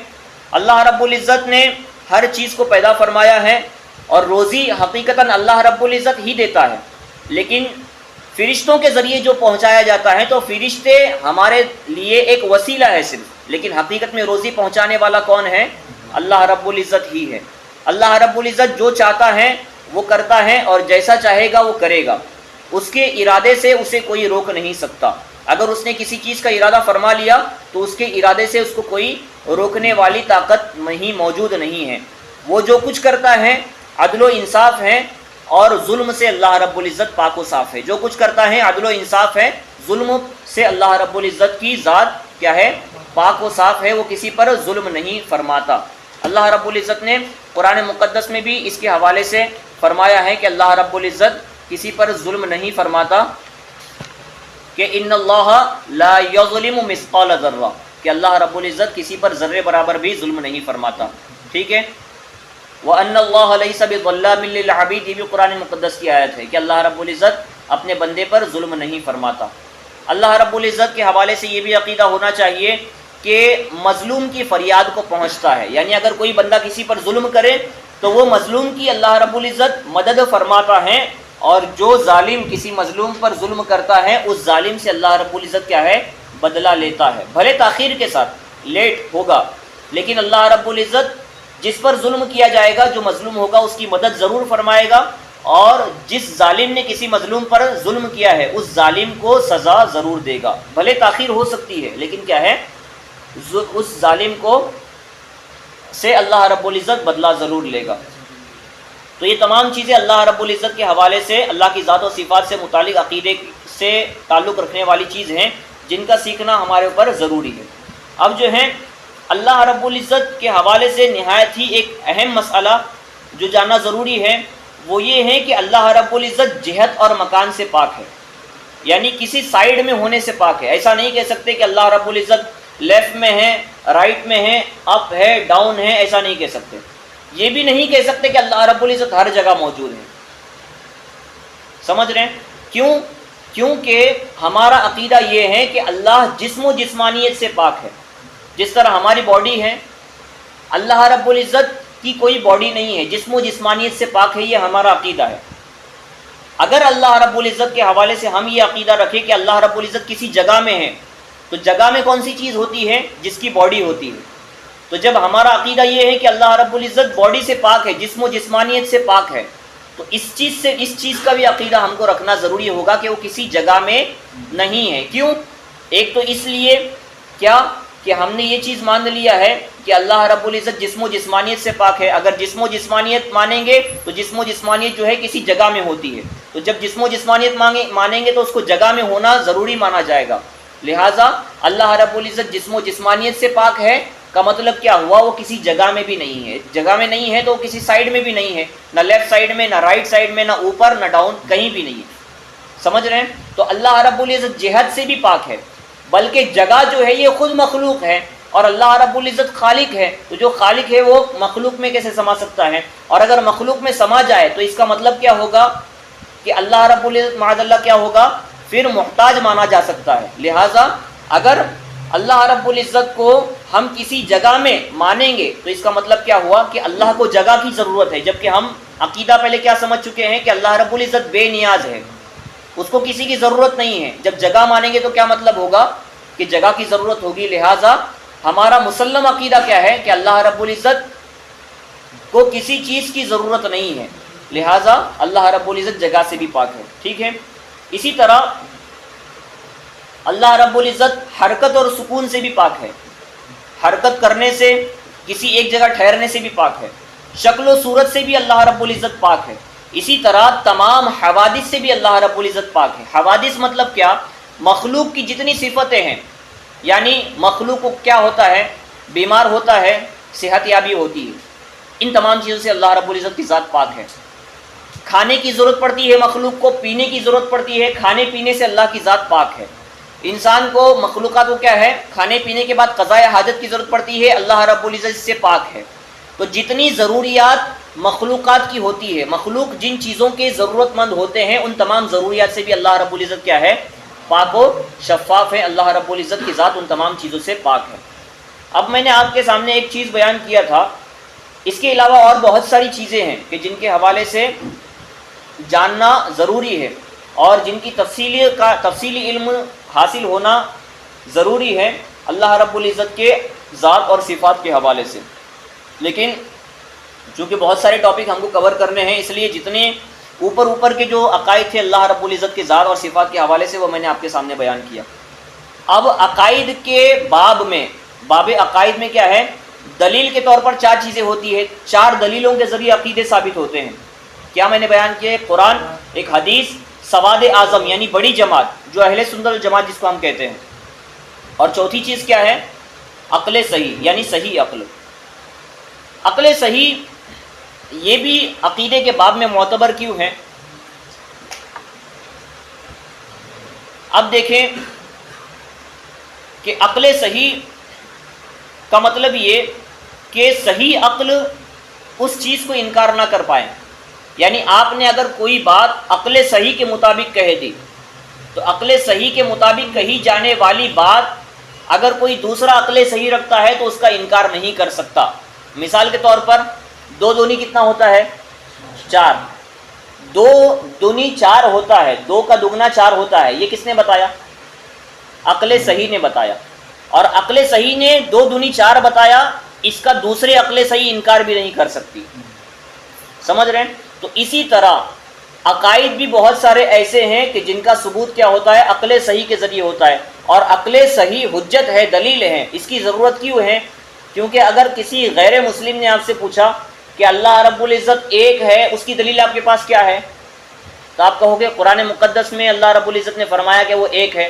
اللہ رب العزت نے ہر چیز کو پیدا فرمایا ہے، اور روزی حقیقتاً اللہ رب العزت ہی دیتا ہے، لیکن فرشتوں کے ذریعے جو پہنچایا جاتا ہے تو فرشتے ہمارے لیے ایک وسیلہ ہے صرف، لیکن حقیقت میں روزی پہنچانے والا کون ہے؟ اللہ رب العزت ہی ہے۔ اللہ رب العزت جو چاہتا ہے وہ کرتا ہے، اور جیسا چاہے گا وہ کرے گا۔ اس کے ارادے سے اسے کوئی روک نہیں سکتا۔ اگر اس نے کسی چیز کا ارادہ فرما لیا تو اس کے ارادے سے اس کو کوئی روکنے والی طاقت موجود نہیں ہے۔ وہ جو کچھ کرتا ہے عدل و انصاف ہے، اور ظلم سے اللہ رب العزت پاک و صاف ہے۔ جو کچھ کرتا ہے عدل و انصاف ہے، ظلم سے اللہ رب العزت کی ذات کیا ہے؟ پاک و صاف ہے، وہ کسی پر ظلم نہیں فرماتا۔ اللہ رب العزت نے قرآن مقدس میں بھی اس کے حوالے سے فرمایا ہے کہ اللہ رب العزت کسی پر ظلم نہیں فرماتا، کہ ان اللہ لا یظلم مثقال ذرہ، کہ اللہ رب العزت کسی پر ذرے برابر بھی ظلم نہیں فرماتا۔ ٹھیک ہے، وَأَنَّ اللَّهَ لَيْسَ بِظَلَّامٍ لِّلْعَبِيدِ، یہ بھی قرآن مقدس کی آیت ہے کہ اللہ رب العزت اپنے بندے پر ظلم نہیں فرماتا۔ اللہ رب العزت کے حوالے سے یہ بھی عقیدہ ہونا چاہیے کہ مظلوم کی فریاد کو پہنچتا ہے، یعنی اگر کوئی بندہ کسی پر ظلم کرے تو وہ مظلوم کی اللہ رب العزت مدد فرماتا ہے، اور جو ظالم کسی مظلوم پر ظلم کرتا ہے اس ظالم سے اللہ رب العزت کیا ہے؟ بدلہ لیتا ہے، بھلے تاخیر کے ساتھ، لیٹ ہوگا، لیکن اللہ رب العزت جس پر ظلم کیا جائے گا، جو مظلوم ہوگا اس کی مدد ضرور فرمائے گا، اور جس ظالم نے کسی مظلوم پر ظلم کیا ہے اس ظالم کو سزا ضرور دے گا، بھلے تاخیر ہو سکتی ہے لیکن کیا ہے؟ اس ظالم کو سے اللہ رب العزت بدلہ ضرور لے گا۔ تو یہ تمام چیزیں اللہ رب العزت کے حوالے سے، اللہ کی ذات و صفات سے متعلق عقیدے سے تعلق رکھنے والی چیز ہیں، جن کا سیکھنا ہمارے اوپر ضروری ہے۔ اب جو ہے اللہ رب العزت کے حوالے سے نہایت ہی ایک اہم مسئلہ جو جاننا ضروری ہے، وہ یہ ہے کہ اللہ رب العزت جہت اور مکان سے پاک ہے، یعنی کسی سائیڈ میں ہونے سے پاک ہے۔ ایسا نہیں کہہ سکتے کہ اللہ رب العزت لیفٹ میں ہے، رائٹ میں ہے، اپ ہے، ڈاؤن ہے، ایسا نہیں کہہ سکتے۔ یہ بھی نہیں کہہ سکتے کہ اللہ رب العزت ہر جگہ موجود ہے۔ سمجھ رہے ہیں کیوں؟ کیونکہ ہمارا عقیدہ یہ ہے کہ اللہ جسم و جسمانیت سے پاک ہے۔ جس طرح ہماری باڈی ہے، اللہ رب العزت کی کوئی باڈی نہیں ہے، جسم و جسمانیت سے پاک ہے، یہ ہمارا عقیدہ ہے۔ اگر اللہ رب العزت کے حوالے سے ہم یہ عقیدہ رکھیں کہ اللہ رب العزت کسی جگہ میں ہے، تو جگہ میں کون سی چیز ہوتی ہے؟ جس کی باڈی ہوتی ہے۔ تو جب ہمارا عقیدہ یہ ہے کہ اللہ رب العزت باڈی سے پاک ہے، جسم و جسمانیت سے پاک ہے، تو اس چیز کا بھی عقیدہ ہم کو رکھنا ضروری ہوگا کہ وہ کسی جگہ میں نہیں ہے۔ کیوں؟ ایک تو اس لیے کیا کہ ہم نے یہ چیز مان لیا ہے کہ اللہ رب العزت جسم و جسمانیت سے پاک ہے۔ اگر جسم و جسمانیت مانیں گے تو جسم و جسمانیت جو ہے کسی جگہ میں ہوتی ہے، تو جب جسم و جسمانیت مانیں گے تو اس کو جگہ میں ہونا ضروری مانا جائے گا۔ لہٰذا اللہ رب العزت جسم و جسمانیت سے پاک ہے کا مطلب کیا ہوا؟ وہ کسی جگہ میں بھی نہیں ہے۔ جگہ میں نہیں ہے تو وہ کسی سائیڈ میں بھی نہیں ہے، نہ لیفٹ سائیڈ میں، نہ رائٹ سائیڈ میں، نہ اوپر نہ ڈاؤن، کہیں بھی نہیں ہے۔ سمجھ رہے ہیں؟ تو اللہ رب العزت جہت سے بھی پاک ہے، بلکہ جگہ جو ہے یہ خود مخلوق ہے، اور اللہ رب العزت خالق ہے، تو جو خالق ہے وہ مخلوق میں کیسے سما سکتا ہے؟ اور اگر مخلوق میں سما جائے تو اس کا مطلب کیا ہوگا کہ اللہ رب العزت معاذ اللہ کیا ہوگا؟ پھر محتاج مانا جا سکتا ہے۔ لہٰذا اگر اللہ رب العزت کو ہم کسی جگہ میں مانیں گے تو اس کا مطلب کیا ہوا کہ اللہ کو جگہ کی ضرورت ہے، جبکہ ہم عقیدہ پہلے کیا سمجھ چکے ہیں کہ اللہ رب العزت بے نیاز ہے، اس کو کسی کی ضرورت نہیں ہے۔ جب جگہ مانیں گے تو کیا مطلب ہوگا کہ جگہ کی ضرورت ہوگی۔ لہٰذا ہمارا مسلم عقیدہ کیا ہے کہ اللہ رب العزت کو کسی چیز کی ضرورت نہیں ہے، لہٰذا اللہ رب العزت جگہ سے بھی پاک ہے۔ ٹھیک ہے، اسی طرح اللہ رب العزت حرکت اور سکون سے بھی پاک ہے، حرکت کرنے سے، کسی ایک جگہ ٹھہرنے سے بھی پاک ہے۔ شکل و صورت سے بھی اللہ رب العزت پاک ہے، اسی طرح تمام حوادث سے بھی اللہ رب العزت پاک ہے۔ حوادث مطلب کیا؟ مخلوق کی جتنی صفتیں ہیں، یعنی مخلوق کو کیا ہوتا ہے، بیمار ہوتا ہے، صحت یابی ہوتی ہے، ان تمام چیزوں سے اللہ رب العزت کی ذات پاک ہے۔ کھانے کی ضرورت پڑتی ہے مخلوق کو، پینے کی ضرورت پڑتی ہے، کھانے پینے سے اللہ کی ذات پاک ہے۔ انسان کو، مخلوقات کو کیا ہے، کھانے پینے کے بعد قضاء حاجت کی ضرورت پڑتی ہے، اللہ رب العزت سے پاک ہے۔ تو جتنی ضروریات مخلوقات کی ہوتی ہے، مخلوق جن چیزوں کے ضرورت مند ہوتے ہیں، ان تمام ضروریات سے بھی اللہ رب العزت کیا ہے، پاک و شفاف ہے۔ اللہ رب العزت کی ذات ان تمام چیزوں سے پاک ہے۔ اب میں نے آپ کے سامنے ایک چیز بیان کیا تھا، اس کے علاوہ اور بہت ساری چیزیں ہیں کہ جن کے حوالے سے جاننا ضروری ہے اور جن کی تفصیلی علم حاصل ہونا ضروری ہے اللہ رب العزت کے ذات اور صفات کے حوالے سے۔ لیکن چونکہ بہت سارے ٹاپک ہم کو کور کرنے ہیں، اس لیے جتنے اوپر کے جو عقائد تھے اللہ رب العزت کے ذات اور صفات کے حوالے سے، وہ میں نے آپ کے سامنے بیان کیا۔ اب عقائد کے باب عقائد میں کیا ہے، دلیل کے طور پر 4 چیزیں ہوتی ہے، 4 دلیلوں کے ذریعے عقیدے ثابت ہوتے ہیں۔ کیا میں نے بیان کیا؟ قرآن، ایک حدیث، سواد اعظم یعنی بڑی جماعت جو اہل سنت والجماعت جس کو ہم کہتے ہیں، اور چوتھی چیز کیا ہے، عقل صحیح یعنی صحیح عقل۔ عقل صحیح یہ بھی عقیدے کے باب میں معتبر کیوں ہے؟ اب دیکھیں کہ عقل صحیح کا مطلب یہ کہ صحیح عقل اس چیز کو انکار نہ کر پائے، یعنی آپ نے اگر کوئی بات عقل صحیح کے مطابق کہہ دی تو عقل صحیح کے مطابق کہی جانے والی بات اگر کوئی دوسرا عقل صحیح رکھتا ہے تو اس کا انکار نہیں کر سکتا۔ مثال کے طور پر 2 دونی کتنا ہوتا ہے، 4، 2 دونی 4 ہوتا ہے، 2 کا دگنا 4 ہوتا ہے، یہ کس نے بتایا؟ عقل صحیح نے بتایا، اور عقل صحیح نے 2 دونی 4 بتایا، اس کا دوسرے عقل صحیح انکار بھی نہیں کر سکتی۔ سمجھ رہے ہیں؟ تو اسی طرح عقائد بھی بہت سارے ایسے ہیں کہ جن کا ثبوت کیا ہوتا ہے، عقل صحیح کے ذریعے ہوتا ہے، اور عقل صحیح حجت ہے، دلیل ہے۔ اس کی ضرورت کیوں ہے؟ کیونکہ اگر کسی غیر مسلم نے آپ سے پوچھا کہ اللہ رب العزت ایک ہے، اس کی دلیل آپ کے پاس کیا ہے، تو آپ کہو گے قرآن مقدس میں اللہ رب العزت نے فرمایا کہ وہ ایک ہے،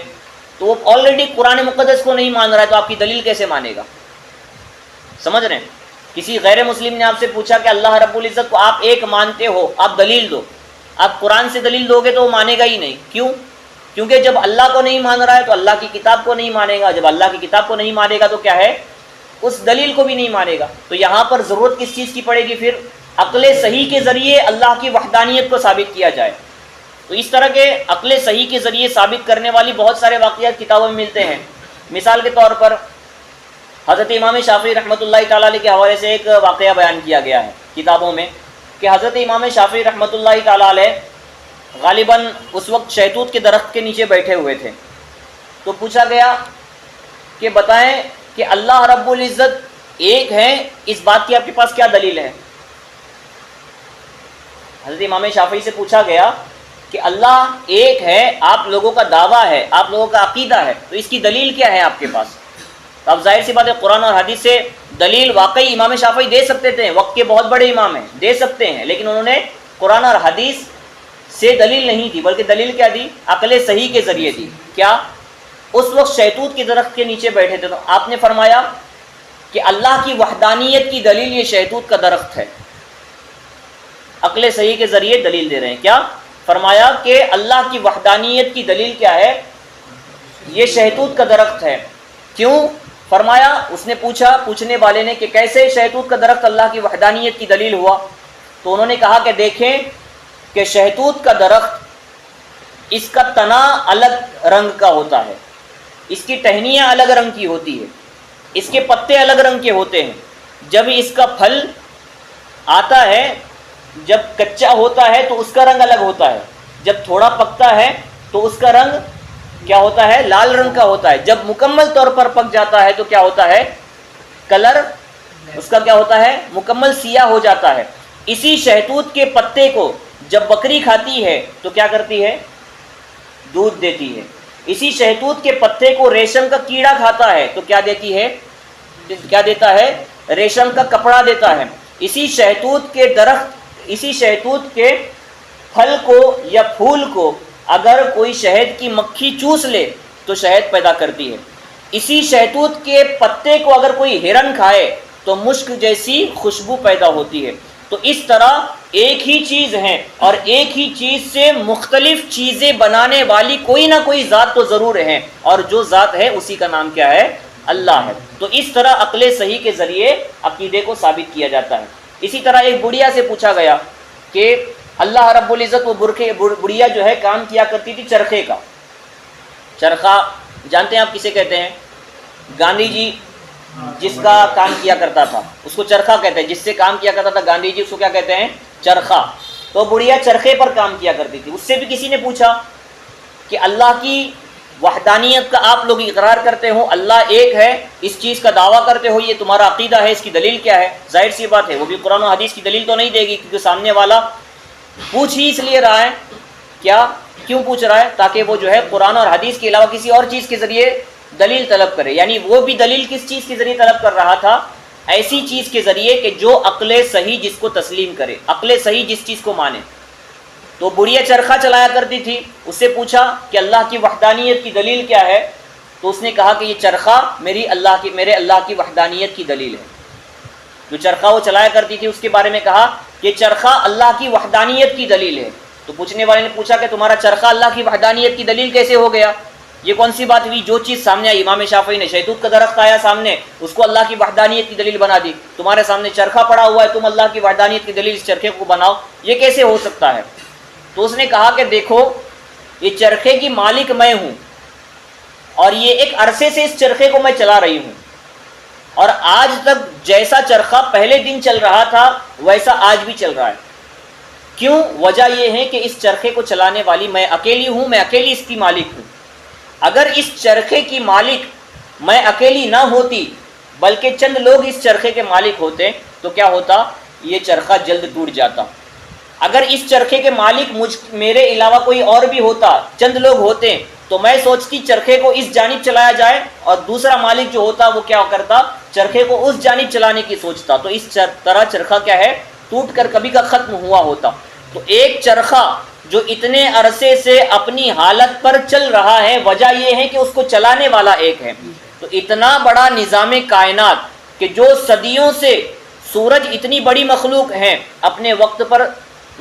تو وہ آلریڈی قرآن مقدس کو نہیں مان رہا ہے، تو آپ کی دلیل کیسے مانے گا؟ سمجھ رہے ہیں؟ کسی غیر مسلم نے آپ سے پوچھا کہ اللہ رب العزت کو آپ ایک مانتے ہو، آپ دلیل دو، آپ قرآن سے دلیل دو گے تو وہ مانے گا ہی نہیں۔ کیوں؟ کیونکہ جب اللہ کو نہیں مان رہا ہے تو اللہ کی کتاب کو نہیں مانے گا، جب اللہ کی کتاب کو نہیں مانے گا تو کیا ہے، اس دلیل کو بھی نہیں مانے گا۔ تو یہاں پر ضرورت کس چیز کی پڑے گی پھر؟ عقل صحیح کے ذریعے اللہ کی وحدانیت کو ثابت کیا جائے۔ تو اس طرح کے عقل صحیح کے ذریعے ثابت کرنے والی بہت سارے واقعات کتابوں میں ملتے ہیں۔ مثال کے طور پر حضرت امام شافعی رحمۃ اللہ تعالیٰ علیہ کے حوالے سے ایک واقعہ بیان کیا گیا ہے کتابوں میں کہ حضرت امام شافعی رحمۃ اللہ تعالیٰ علیہ غالباً اس وقت شہتوت کے درخت کے نیچے بیٹھے ہوئے تھے، تو پوچھا گیا کہ بتائیں کہ اللہ رب العزت ایک ہے، اس بات کی آپ کے پاس کیا دلیل ہے؟ حضرت امام شافعی سے پوچھا گیا کہ اللہ ایک ہے، آپ لوگوں کا دعویٰ ہے، آپ لوگوں کا عقیدہ ہے، تو اس کی دلیل کیا ہے آپ کے پاس؟ تو اب ظاہر سی بات ہے قرآن اور حدیث سے دلیل واقعی امام شافعی دے سکتے تھے، وقت کے بہت بڑے امام ہیں، دے سکتے ہیں، لیکن انہوں نے قرآن اور حدیث سے دلیل نہیں دی، بلکہ دلیل کیا دی؟ عقل صحیح کے ذریعے دی۔ کیا؟ اس وقت شہتوت کے درخت کے نیچے بیٹھے تھے، تو آپ نے فرمایا کہ اللہ کی وحدانیت کی دلیل یہ شہتوت کا درخت ہے، عقل صحیح کے ذریعے دلیل دے رہے ہیں۔ کیا فرمایا کہ اللہ کی وحدانیت کی دلیل کیا ہے؟ یہ شہتوت کا درخت ہے۔ کیوں؟ فرمایا، اس نے پوچھا پوچھنے والے نے کہ کیسے شہتوت کا درخت اللہ کی وحدانیت کی دلیل ہوا؟ تو انہوں نے کہا کہ دیکھیں کہ شہتوت کا درخت اس کا تنا الگ رنگ کا ہوتا ہے، اس کی ٹہنیاں الگ رنگ کی ہوتی ہے، اس کے پتے الگ رنگ کے ہوتے ہیں، جب اس کا پھل آتا ہے، جب کچا ہوتا ہے تو اس کا رنگ الگ ہوتا ہے، جب تھوڑا پکتا ہے تو اس کا رنگ کیا ہوتا ہے؟ لال رنگ کا ہوتا ہے، جب مکمل طور پر پک جاتا ہے تو کیا ہوتا ہے؟ کلر اس کا کیا ہوتا ہے؟ مکمل سیاہ ہو جاتا ہے۔ اسی شہتوت کے پتے کو جب بکری کھاتی ہے تو کیا کرتی ہے؟ دودھ دیتی ہے۔ اسی شہتوت کے پتے کو ریشم کا کیڑا کھاتا ہے تو کیا دیتی ہے؟ کیا دیتا ہے؟ ریشم کا کپڑا دیتا ہے۔ اسی شہتوت کے درخت، اسی شہتوت کے پھل کو یا پھول کو اگر کوئی شہد کی مکھی چوس لے تو شہد پیدا کرتی ہے، اسی شہتوت کے پتے کو اگر کوئی ہرن کھائے تو مشک جیسی خوشبو پیدا ہوتی ہے۔ تو اس طرح ایک ہی چیز ہے اور ایک ہی چیز سے مختلف چیزیں بنانے والی کوئی نہ کوئی ذات تو ضرور ہے، اور جو ذات ہے اسی کا نام کیا ہے؟ اللہ ہے۔ تو اس طرح عقل صحیح کے ذریعے عقیدے کو ثابت کیا جاتا ہے۔ اسی طرح ایک بڑھیا سے پوچھا گیا کہ اللہ رب العزت، وہ بڑھیا جو ہے کام کیا کرتی تھی چرخے کا۔ چرخہ جانتے ہیں آپ کسے کہتے ہیں؟ گاندھی جی جس کا کام کیا کرتا تھا اس کو چرخہ کہتے ہیں، جس سے کام کیا کرتا تھا گاندھی جی، اس کو کیا کہتے ہیں؟ چرخہ۔ تو بڑھیا چرخے پر کام کیا کرتی تھی۔ اس سے بھی کسی نے پوچھا کہ اللہ کی وحدانیت کا آپ لوگ اقرار کرتے ہو، اللہ ایک ہے، اس چیز کا دعویٰ کرتے ہو، یہ تمہارا عقیدہ ہے، اس کی دلیل کیا ہے؟ ظاہر سی بات ہے وہ بھی قرآن و حدیث کی دلیل تو نہیں دے گی، کیونکہ سامنے والا پوچھ ہی اس لیے رہا ہے، کیوں پوچھ رہا ہے؟ تاکہ وہ جو ہے قرآن اور حدیث کے علاوہ کسی اور چیز کے ذریعے دلیل طلب کرے۔ یعنی وہ بھی دلیل کس چیز کے ذریعے طلب کر رہا تھا؟ ایسی چیز کے ذریعے کہ جو عقل صحیح جس کو تسلیم کرے، عقل صحیح جس چیز کو مانے۔ تو بڑھیا چرخہ چلایا کرتی تھی، اس سے پوچھا کہ اللہ کی وحدانیت کی دلیل کیا ہے؟ تو اس نے کہا کہ یہ چرخہ میرے اللہ کی وحدانیت کی دلیل ہے۔ جو چرخہ وہ چلایا کرتی تھی اس کے بارے میں کہا کہ چرخہ اللہ کی وحدانیت کی دلیل ہے۔ تو پوچھنے والے نے پوچھا کہ تمہارا چرخہ اللہ کی وحدانیت کی دلیل کیسے ہو گیا؟ یہ کون سی بات ہوئی؟ جو چیز سامنے آئی، امام شافعی نے شہتوت کا درخت آیا سامنے، اس کو اللہ کی وحدانیت کی دلیل بنا دی۔ تمہارے سامنے چرخہ پڑا ہوا ہے، تم اللہ کی وحدانیت کی دلیل اس چرخے کو بناؤ، یہ کیسے ہو سکتا ہے؟ تو اس نے کہا کہ دیکھو، یہ چرخے کی مالک میں ہوں، اور یہ ایک عرصے سے اس چرخے کو میں چلا رہی ہوں، اور آج تک جیسا چرخہ پہلے دن چل رہا تھا ویسا آج بھی چل رہا ہے۔ کیوں؟ وجہ یہ ہے کہ اس چرخے کو چلانے والی میں اکیلی ہوں، میں اکیلی اس کی مالک ہوں۔ اگر اس چرخے کی مالک میں اکیلی نہ ہوتی بلکہ چند لوگ اس چرخے کے مالک ہوتے تو کیا ہوتا؟ یہ چرخہ جلد ٹوٹ جاتا۔ اگر اس چرخے کے مالک میرے علاوہ کوئی اور بھی ہوتا، چند لوگ ہوتے، تو میں سوچتی چرخے کو اس جانب چلایا جائے، اور دوسرا مالک جو ہوتا وہ کیا کرتا؟ چرخے کو اس جانب چلانے کی سوچتا۔ تو اس طرح چرخہ کیا ہے؟ ٹوٹ کر کبھی کا ختم ہوا ہوتا۔ تو ایک چرخہ جو اتنے عرصے سے اپنی حالت پر چل رہا ہے، وجہ یہ ہے کہ اس کو چلانے والا ایک ہے۔ تو اتنا بڑا نظام کائنات کہ جو صدیوں سے سورج اتنی بڑی مخلوق ہے، اپنے وقت پر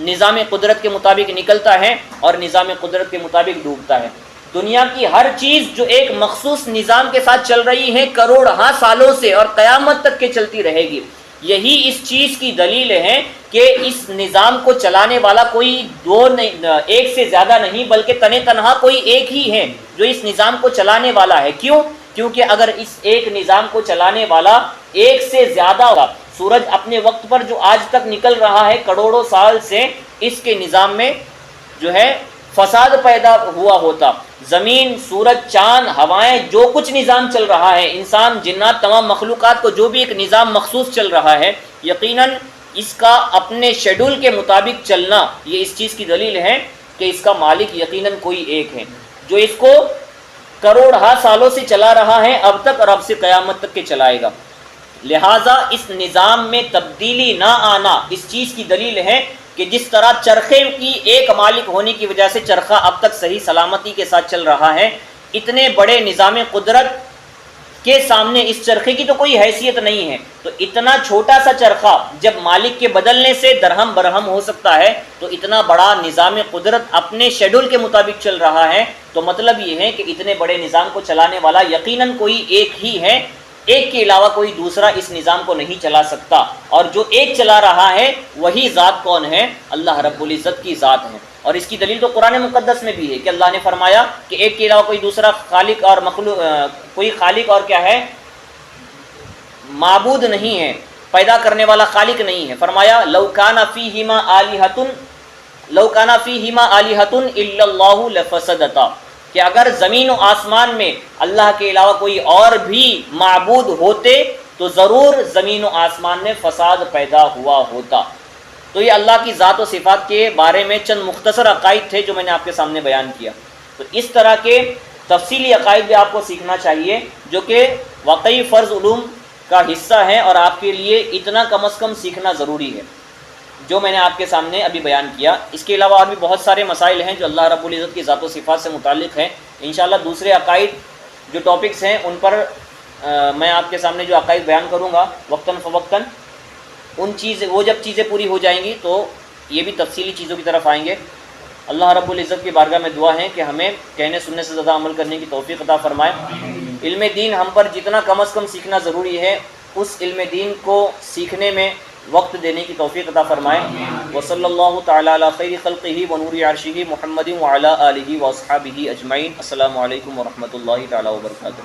نظام قدرت کے مطابق نکلتا ہے اور نظام قدرت کے مطابق ڈوبتا ہے۔ دنیا کی ہر چیز جو ایک مخصوص نظام کے ساتھ چل رہی ہے کروڑہا سالوں سے اور قیامت تک کے چلتی رہے گی، یہی اس چیز کی دلیل ہے کہ اس نظام کو چلانے والا کوئی ایک سے زیادہ نہیں بلکہ تنے تنہا کوئی ایک ہی ہے جو اس نظام کو چلانے والا ہے۔ کیوں؟ کیونکہ اگر اس ایک نظام کو چلانے والا ایک سے زیادہ ہوگا، سورج اپنے وقت پر جو آج تک نکل رہا ہے کروڑوں سال سے، اس کے نظام میں جو ہے فساد پیدا ہوا ہوتا۔ زمین، سورج، چاند، ہوائیں، جو کچھ نظام چل رہا ہے، انسان، جنات، تمام مخلوقات کو جو بھی ایک نظام مخصوص چل رہا ہے، یقیناً اس کا اپنے شیڈول کے مطابق چلنا یہ اس چیز کی دلیل ہے کہ اس کا مالک یقیناً کوئی ایک ہے جو اس کو کروڑہا سالوں سے چلا رہا ہے اب تک اور اب سے قیامت تک کے چلائے گا۔ لہٰذا اس نظام میں تبدیلی نہ آنا اس چیز کی دلیل ہے کہ جس طرح چرخے کی ایک مالک ہونے کی وجہ سے چرخہ اب تک صحیح سلامتی کے ساتھ چل رہا ہے، اتنے بڑے نظام قدرت کے سامنے اس چرخے کی تو کوئی حیثیت نہیں ہے۔ تو اتنا چھوٹا سا چرخہ جب مالک کے بدلنے سے درہم برہم ہو سکتا ہے، تو اتنا بڑا نظام قدرت اپنے شیڈول کے مطابق چل رہا ہے، تو مطلب یہ ہے کہ اتنے بڑے نظام کو چلانے والا یقیناً کوئی ایک ہی ہے، ایک کے علاوہ کوئی دوسرا اس نظام کو نہیں چلا سکتا، اور جو ایک چلا رہا ہے وہی ذات کون ہے؟ اللہ رب العزت کی ذات ہے۔ اور اس کی دلیل تو قرآن مقدس میں بھی ہے کہ اللہ نے فرمایا کہ ایک کے علاوہ کوئی دوسرا خالق اور مخلوق، کوئی خالق اور کیا ہے؟ معبود نہیں ہے، پیدا کرنے والا خالق نہیں ہے۔ فرمایا لو کان فیہما آلہۃ الا اللہ لفسدتا، کہ اگر زمین و آسمان میں اللہ کے علاوہ کوئی اور بھی معبود ہوتے تو ضرور زمین و آسمان میں فساد پیدا ہوا ہوتا۔ تو یہ اللہ کی ذات و صفات کے بارے میں چند مختصر عقائد تھے جو میں نے آپ کے سامنے بیان کیا۔ تو اس طرح کے تفصیلی عقائد بھی آپ کو سیکھنا چاہیے جو کہ واقعی فرض علوم کا حصہ ہیں اور آپ کے لیے اتنا کم از کم سیکھنا ضروری ہے جو میں نے آپ کے سامنے ابھی بیان کیا۔ اس کے علاوہ اور بھی بہت سارے مسائل ہیں جو اللہ رب العزت کی ذات و صفات سے متعلق ہیں۔ انشاءاللہ دوسرے عقائد جو ٹاپکس ہیں ان پر میں آپ کے سامنے جو عقائد بیان کروں گا وقتاً فوقتاً، وہ جب چیزیں پوری ہو جائیں گی تو یہ بھی تفصیلی چیزوں کی طرف آئیں گے۔ اللہ رب العزت کی بارگاہ میں دعا ہے کہ ہمیں کہنے سننے سے زیادہ عمل کرنے کی توفیق عطا فرمائے۔ علم دین ہم پر جتنا کم از کم سیکھنا ضروری ہے اس علم دین کو سیکھنے میں وقت دینے کی توفیق عطا فرمائے۔ وصلی اللہ تعالی علی خیر خلقہ ونور عرشہ محمد وعلی آلہ واصحابہ اجمعین۔ السلام علیکم ورحمۃ اللہ تعالی وبرکاتہ۔